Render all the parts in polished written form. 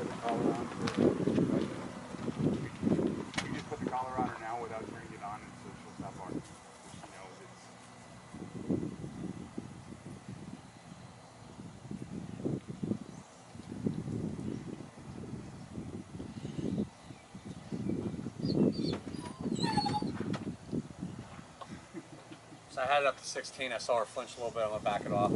the collar on for we just put the collar on her now without turning it on, and so she'll stop barking. She knows it's. So I had it up to 16. I saw her flinch a little bit. I'm gonna back it off.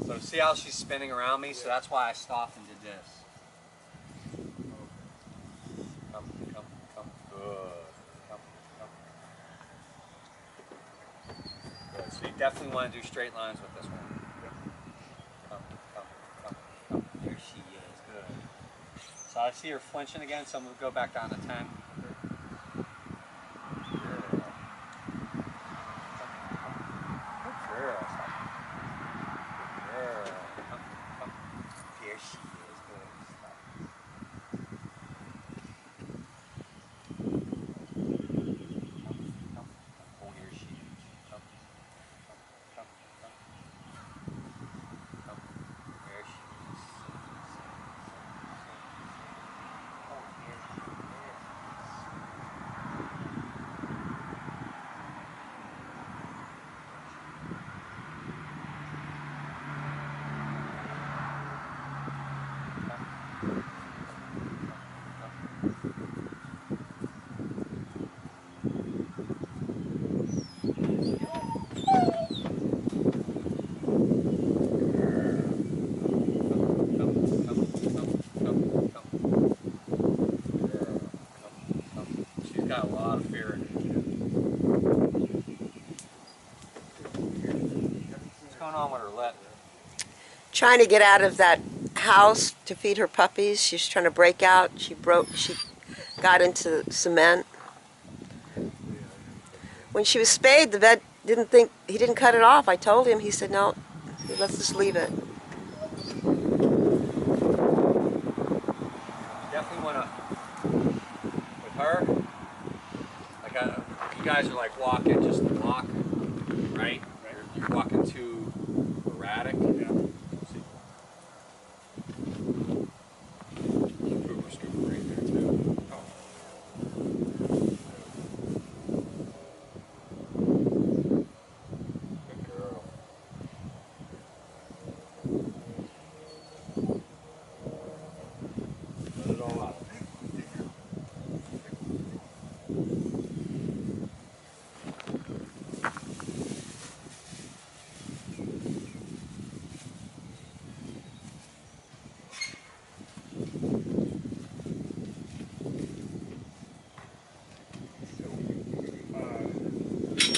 So see how she's spinning around me? So that's why I stopped and did this. Come. Good. Come. Good. So you definitely want to do straight lines with this one. Come. There she is. Good. So I see her flinching again, so I'm gonna go back down to 10. Got a lot of fear in it. What's going on with her lip? Trying to get out of that house to feed her puppies. She's trying to break out. She got into cement. When she was spayed, the vet he didn't cut it off. I told him, he said, no, let's just leave it. Definitely want to, with her, like you guys are like walking just to walk, right? You're walking too erratic. Yeah. Scooper right there too. Oh. Good girl. Let it all out.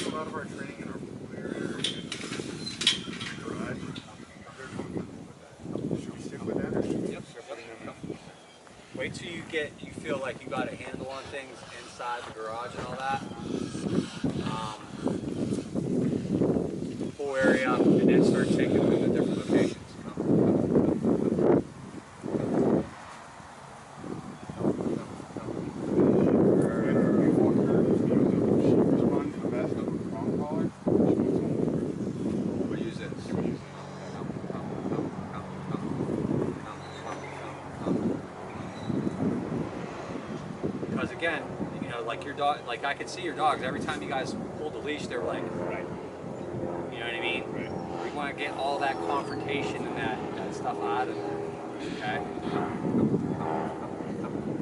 A lot of our training in our garage. Should we stick with that, or should we start putting them in? Wait till you feel like you got a handle on things inside the garage and all that. Pool area, and then start taking them into different locations. Because again, you know, like your dog, like I could see your dogs every time you guys pulled the leash, they were like, right. You know what I mean? Right. We want to get all that confrontation and that stuff out of there. Okay?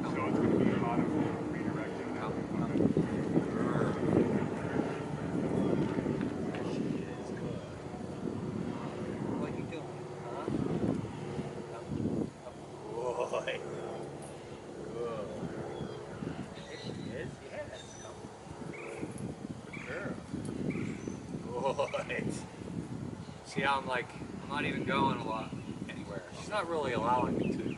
So it's going to be a lot of redirecting now. What are you doing? Huh? Boy. Good. There she is. Yes. Good girl. Boy. See how I'm not even going a lot anywhere. She's not really allowing me to.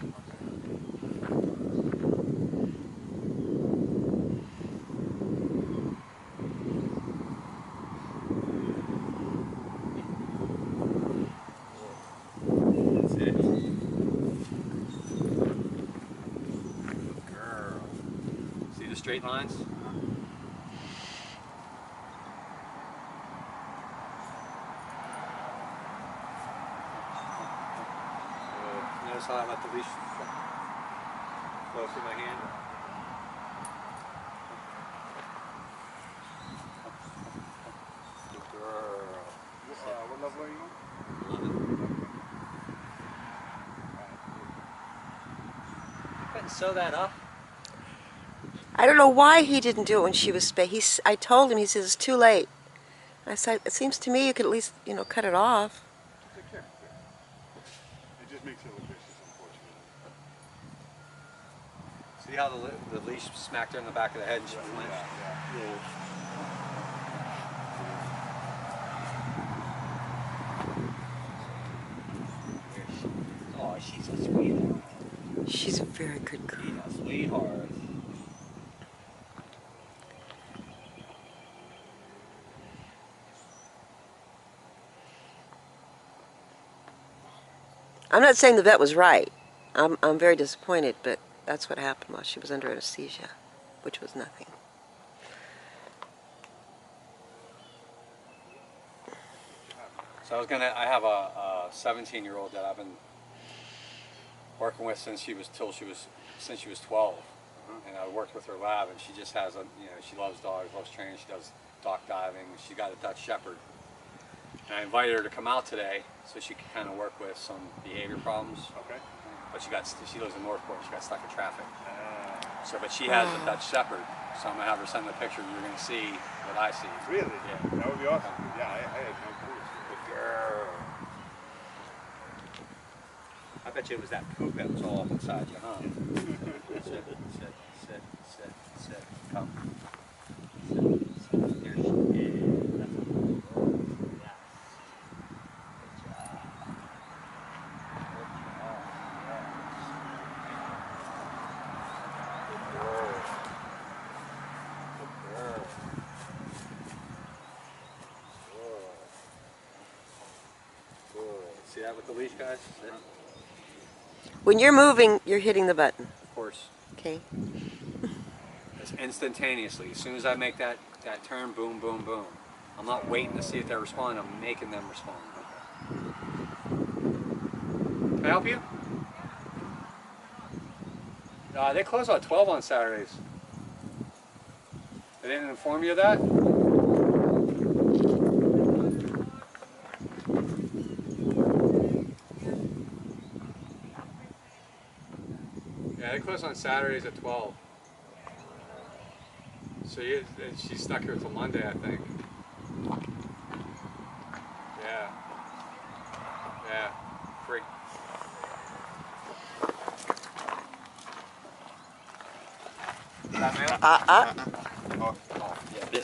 That's it. Good girl. See the straight lines? Notice how I let the leash flow through my hand? Good girl. What level are you on? 11. You couldn't sew that up? I don't know why he didn't do it when she was I told him, he says, it's too late. I said, it seems to me you could at least, cut it off. Take care. It just makes it look vicious, unfortunately. See how the leash smacked her in the back of the head and she flinched? Yeah. Oh, she's a sweetheart. She's a very good girl. She's a sweetheart. I'm not saying the vet was right. I'm very disappointed, but that's what happened while she was under anesthesia, which was nothing. So I have a 17-year-old that I've been working with since she was 12, and I worked with her lab, and she just has she loves dogs, loves training, she does dock diving, she got a Dutch Shepherd, and I invited her to come out today so she could kind of work with some behavior problems. Okay. But she lives in Northport, she got stuck in traffic. But she has a Dutch Shepherd, so I'm gonna have her send the picture. You're gonna see what I see. Really? Yeah. That would be awesome. Yeah, I had no clue. Good girl. I bet you it was that poop that was all up inside you, huh? Sit. Come. Sit. Here she is. That's a good girl. Yes. Good job. Good girl. Good girl. Good. See that with the leash, guys? Sit. When you're moving, you're hitting the button. Of course. Okay. It's instantaneously. As soon as I make that turn, boom, boom, boom. I'm not waiting to see if they're responding. I'm making them respond. Can I help you? They close at 12 on Saturdays. They didn't inform you of that? Yeah, they close on Saturdays at 12. So she's stuck here till Monday, I think. Yeah. Yeah. Free. That man? Oh, Yeah.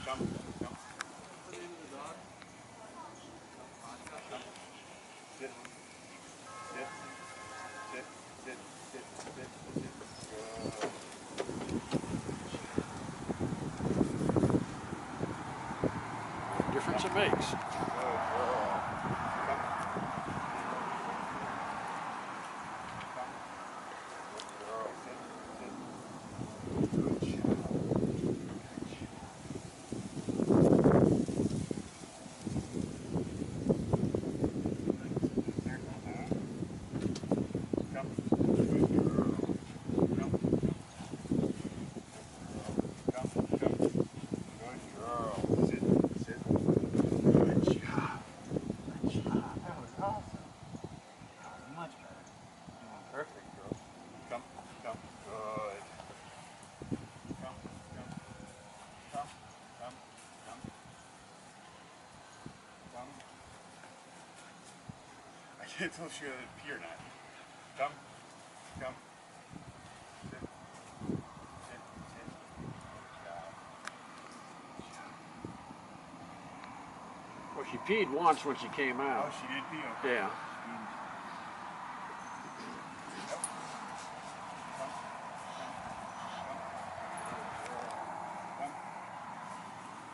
come. Come. Good. Difference it makes. Good girl. Sit. Good job. can't tell if she got pee or not. Come. Come. Sit. Sit. Sit. Well, she peed once when she came Oh, out. she did pee? Okay. Yeah.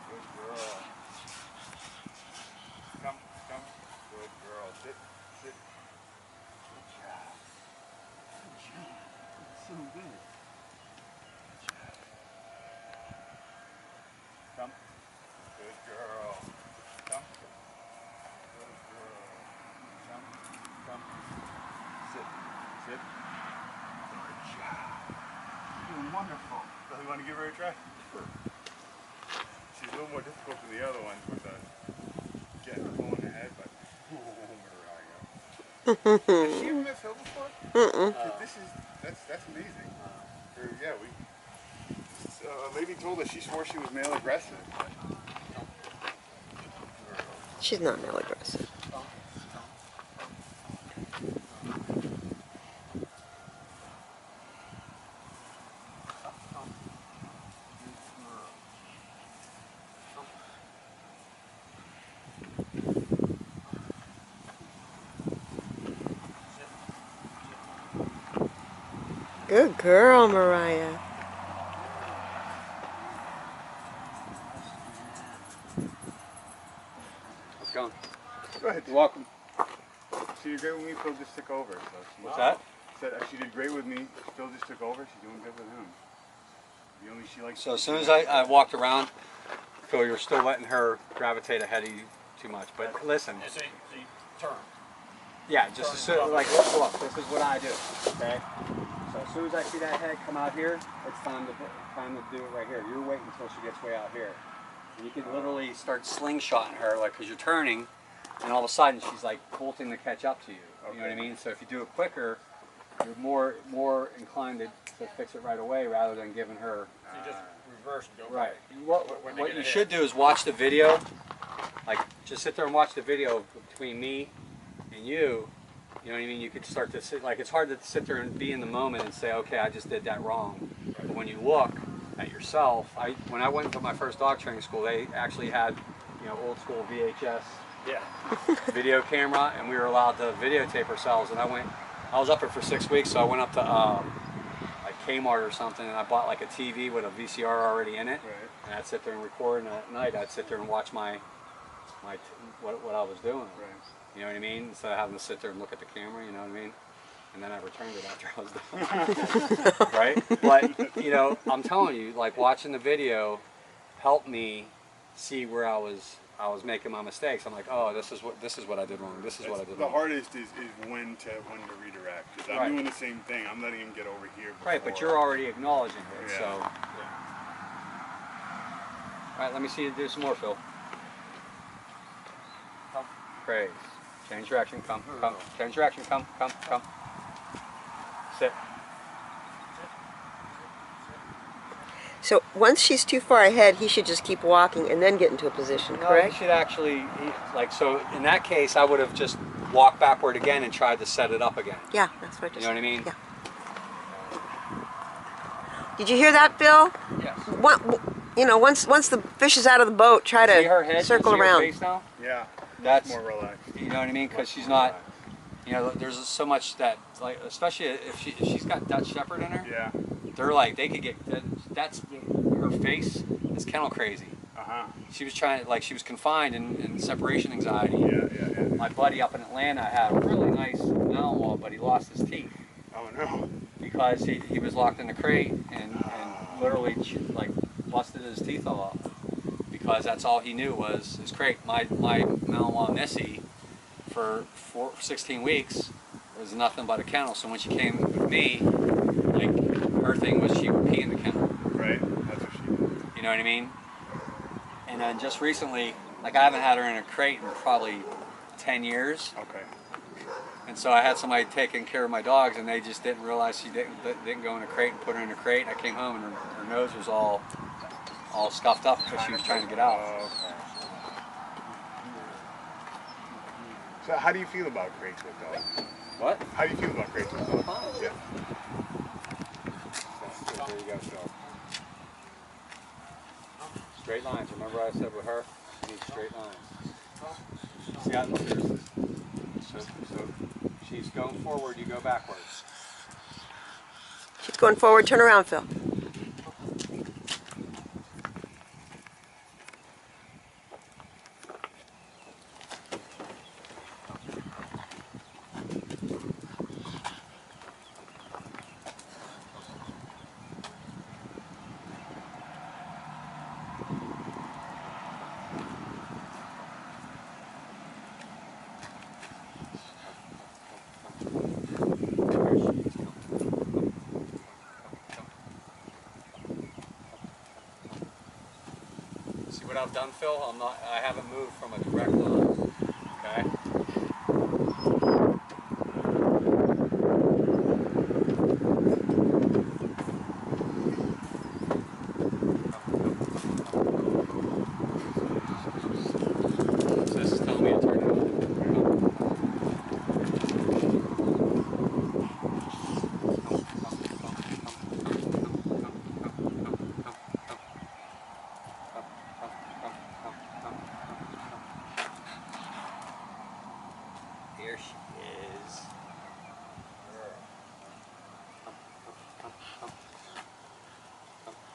Good girl. Come, come. Good girl. Sit, sit. Good job. Good job. That's so good. Good job. Come. Good girl. Come. Good girl. Come, come. Sit, sit. Good job. You're doing wonderful. So you want to give her a try? She's a little more difficult than the other ones with getting her full in the head, but Has she ever met Phil before? That's amazing. Yeah, lady told us she swore she was male aggressive. She's not male aggressive. Good girl, Mariah. Let's go. Go ahead. You're welcome. She did great with me. Phil just took over. So What's that? Said she did great with me. Phil just took over. She's doing good with him. The only she likes. So as soon as I walked around, Phil, you're still letting her gravitate ahead of you too much. But listen. See, turn. Yeah, just as soon, like, look, this is what I do, okay? So as soon as I see that head come out here, it's time to do it right here. You're waiting until she gets way out here. And you can literally start slingshotting her, like, because you're turning, and all of a sudden she's like bolting to catch up to you. You know what I mean? So if you do it quicker, you're more inclined to fix it right away rather than giving her. So you just reverse and go Right. back. What you should do is watch the video. Like, just sit there and watch the video between me and you. You know what I mean? You could start to sit, like, it's hard to sit there and be in the moment and say, okay, I just did that wrong. But when you look at yourself, when I went to my first dog training school, they actually had, old school VHS video camera, and we were allowed to videotape ourselves. And I was up there for 6 weeks, so I went up to like Kmart or something, and I bought like a TV with a VCR already in it. Right. And I'd sit there and record, and at night I'd sit there and watch what I was doing. Right. You know what I mean? Instead of having to sit there and look at the camera, you know what I mean? And then I returned it after I was done. Right? But, I'm telling you, like, watching the video helped me see where I was making my mistakes. I'm like, oh, this is what I did wrong. This is what I did The wrong. hardest is when to redirect. 'Cause I'm doing the same thing. I'm letting him get over here before. Right, but you're already acknowledging it, Yeah. so. All right, let me see you do some more, Phil. Praise. Change direction, come. Change direction, come. Sit. So once she's too far ahead, he should just keep walking and then get into a position, No, correct? you should actually, so in that case, I would have just walked backward again and tried to set it up again. Yeah, that's what I just You know what I mean? Yeah. Did you hear that, Bill? Yes. Once the fish is out of the boat, try See her to head? circle See her around. face now? Yeah. That's more relaxed. You know what I mean? Because she's not. There's so much that, like, especially if she's got Dutch Shepherd in her. Yeah. They're like, they could get. That's her face is kennel crazy. She was she was confined in separation anxiety. Yeah. My buddy up in Atlanta had a really nice Malinois, but he lost his teeth. Oh no. Because he was locked in a crate and literally like busted his teeth all up. Because that's all he knew was his crate. My Malinois Missy for 16 weeks was nothing but a kennel. So when she came with me, like, her thing was she would pee in the kennel. Right. That's what she did. You know what I mean? And then just recently, like, I haven't had her in a crate in probably 10 years. Okay. And so I had somebody taking care of my dogs, and they just didn't realize she didn't go in a crate and put her in a crate. I came home and her nose was all scuffed up because she was trying to get out. Oh, okay. So how do you feel about crates with dogs? What? How do you feel about crates with dogs? Fine. Yeah. So, there you go, Phil. Straight lines. Remember I said with her, she needs straight lines. See how so she's going forward, you go backwards. She's going forward. Turn around, Phil. See what I've done, Phil? I haven't moved from a direct line. Okay? So this is telling me to turn it on. Here she is.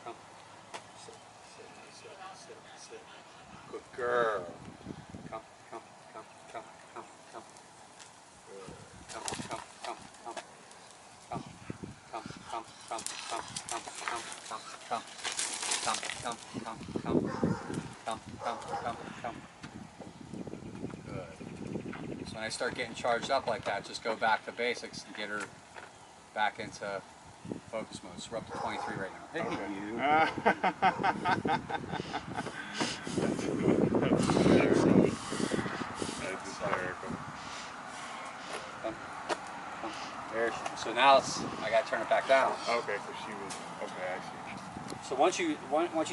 Come. Sit. Good girl. Come. Good. So when I start getting charged up like that, just go back to basics and get her back into focus mode. So we're up to 23 right now. Hey, you. That's hysterical. There so now I got to turn it back down. Okay, so she was, okay, I see. So once you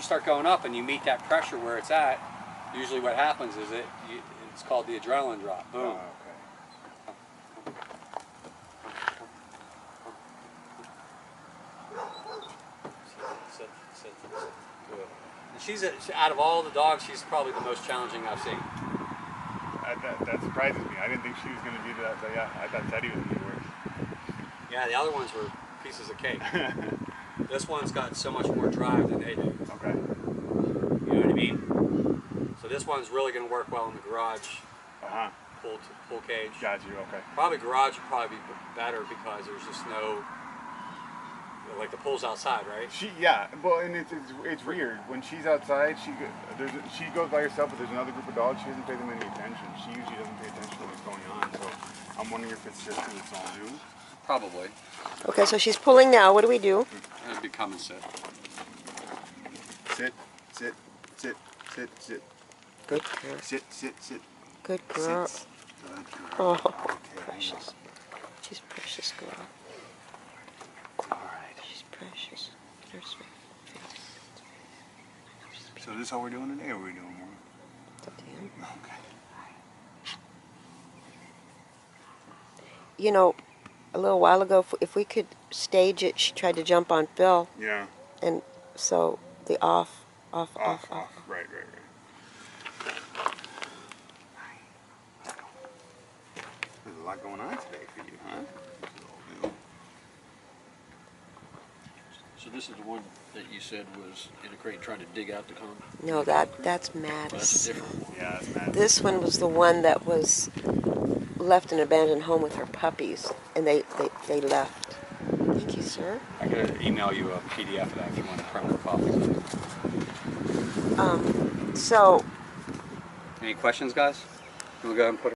start going up and you meet that pressure where it's at, usually what happens is it's called the adrenaline drop. Boom. Okay. Sit. Good. And she's out of all the dogs, she's probably the most challenging I've seen. That surprises me. I didn't think she was going to do that, but yeah, I thought Teddy was going to be worse. Yeah, the other ones were pieces of cake. This one's got so much more drive than they do. Okay. You know what I mean? So this one's really going to work well in the garage. Uh-huh. Pull cage. Got you, okay. Probably garage would probably be better because there's just no, like the pool's outside, right? Yeah, well, and it's weird. When she's outside, she goes by herself, but there's another group of dogs. She doesn't pay them any attention. She usually doesn't pay attention to what's going on. So I'm wondering if it's just because it's all new. Probably. Okay, so she's pulling now. What do we do? It'd be come and sit. Sit. Good girl. Sit. Good girl. Sit. Good girl. Oh, Okay. precious. She's precious girl. All right. She's precious. Get her sweet face. So this is all we're doing today, or are we doing more? It's up to him. Okay. You know, a little while ago, if we could stage it, she tried to jump on Phil, Yeah. and so the off. Right. There's a lot going on today for you, huh? So this is the one that you said was in a crate trying to dig out the concrete? No, that's Well, that's a Mattis. different one. Yeah, that's mad. This one was the one that was left in an abandoned home with her puppies, and they left. Thank you, sir. I could email you a PDF of that if you want to print a copy. So Any questions, guys? We'll go ahead and put